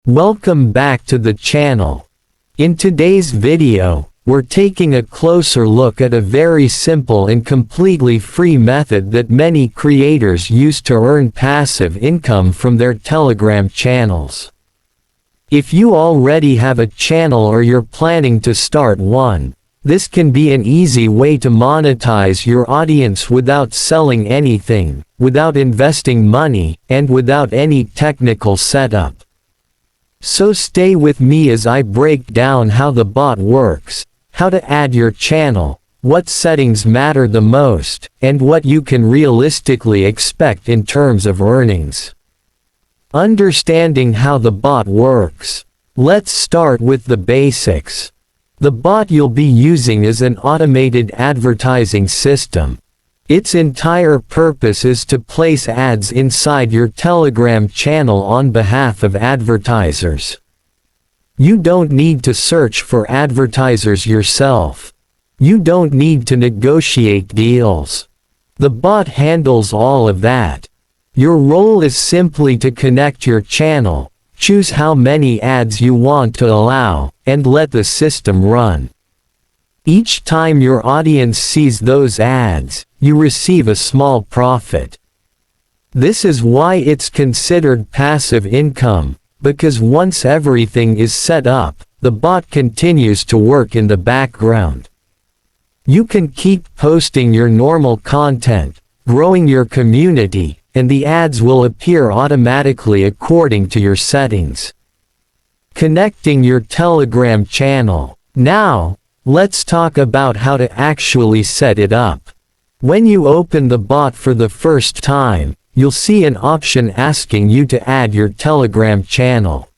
Welcome back to the channel. In today's video, we're taking a closer look at a very simple and completely free method that many creators use to earn passive income from their Telegram channels. If you already have a channel or you're planning to start one, this can be an easy way to monetize your audience without selling anything, without investing money, and without any technical setup. So stay with me as I break down how the bot works, how to add your channel, what settings matter the most, and what you can realistically expect in terms of earnings. Understanding how the bot works. Let's start with the basics. The bot you'll be using is an automated advertising system. Its entire purpose is to place ads inside your Telegram channel on behalf of advertisers. You don't need to search for advertisers yourself. You don't need to negotiate deals. The bot handles all of that. Your role is simply to connect your channel, choose how many ads you want to allow, and let the system run. Each time your audience sees those ads, you receive a small profit. This is why it's considered passive income, because once everything is set up, the bot continues to work in the background. You can keep posting your normal content, growing your community, and the ads will appear automatically according to your settings. Connecting your Telegram channel. Now, let's talk about how to actually set it up. When you open the bot for the first time, you'll see an option asking you to add your Telegram channel.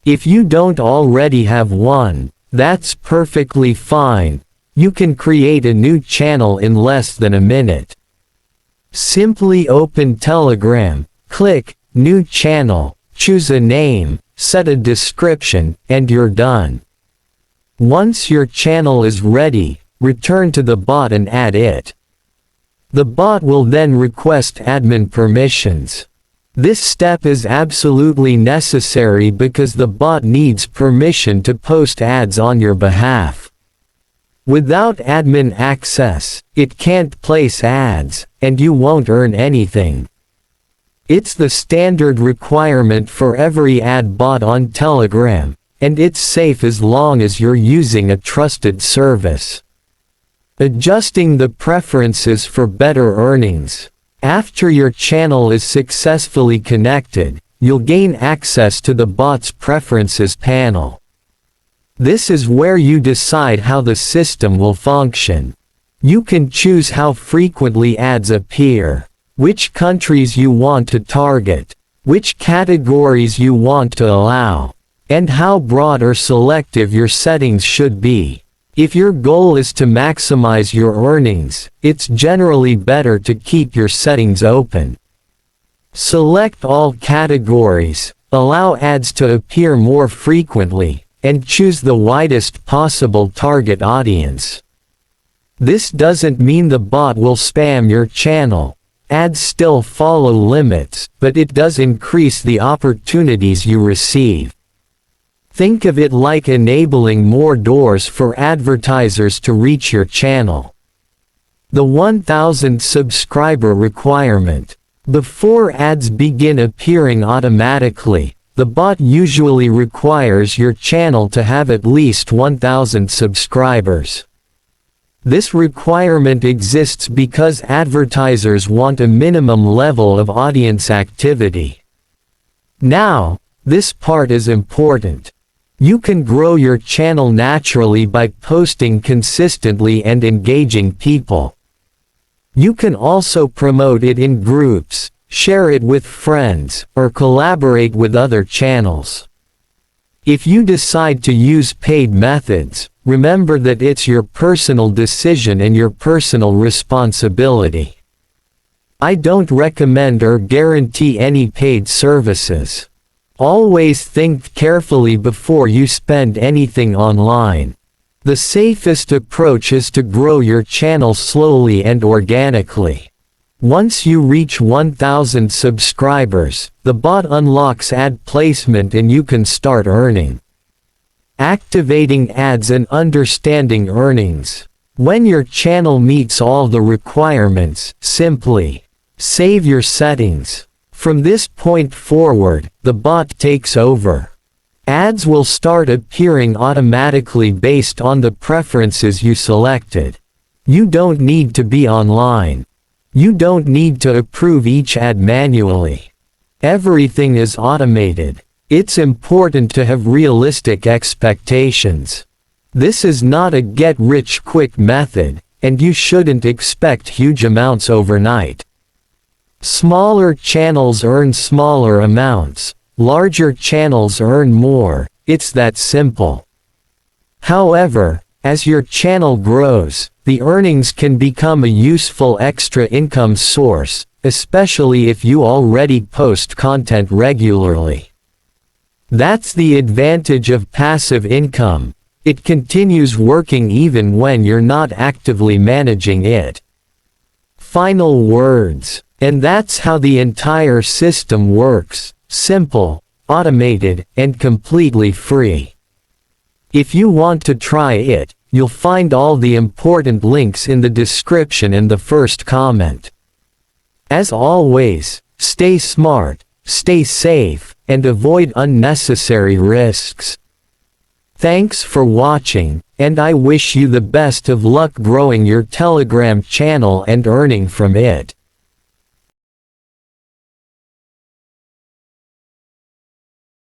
If you don't already have one, that's perfectly fine. You can create a new channel in less than a minute. Simply open Telegram, click New Channel, choose a name, set a description, and you're done. Once your channel is ready, return to the bot and add it. The bot will then request admin permissions. This step is absolutely necessary because the bot needs permission to post ads on your behalf. Without admin access, it can't place ads, and you won't earn anything. It's the standard requirement for every ad bot on Telegram, and it's safe as long as you're using a trusted service. Adjusting the preferences for better earnings. After your channel is successfully connected, you'll gain access to the bot's preferences panel. This is where you decide how the system will function. You can choose how frequently ads appear, which countries you want to target, which categories you want to allow, and how broad or selective your settings should be. If your goal is to maximize your earnings, it's generally better to keep your settings open. Select all categories, allow ads to appear more frequently, and choose the widest possible target audience. This doesn't mean the bot will spam your channel. Ads still follow limits, but it does increase the opportunities you receive. Think of it like enabling more doors for advertisers to reach your channel. The 1,000 subscriber requirement. Before ads begin appearing automatically, the bot usually requires your channel to have at least 1,000 subscribers. This requirement exists because advertisers want a minimum level of audience activity. Now, this part is important. You can grow your channel naturally by posting consistently and engaging people. You can also promote it in groups, share it with friends, or collaborate with other channels. If you decide to use paid methods, remember that it's your personal decision and your personal responsibility. I don't recommend or guarantee any paid services. Always think carefully before you spend anything online. The safest approach is to grow your channel slowly and organically. Once you reach 1,000 subscribers, the bot unlocks ad placement and you can start earning. Activating ads and understanding earnings. When your channel meets all the requirements, simply save your settings. From this point forward, the bot takes over. Ads will start appearing automatically based on the preferences you selected. You don't need to be online. You don't need to approve each ad manually. Everything is automated. It's important to have realistic expectations. This is not a get-rich-quick method, and you shouldn't expect huge amounts overnight. Smaller channels earn smaller amounts. Larger channels earn more. It's that simple. However, as your channel grows, the earnings can become a useful extra income source, especially if you already post content regularly. That's the advantage of passive income. It continues working even when you're not actively managing it. Final words. And that's how the entire system works. Simple, automated, and completely free. If you want to try it, you'll find all the important links in the description and the first comment. As always, stay smart, stay safe, and avoid unnecessary risks. Thanks for watching, and I wish you the best of luck growing your Telegram channel and earning from it.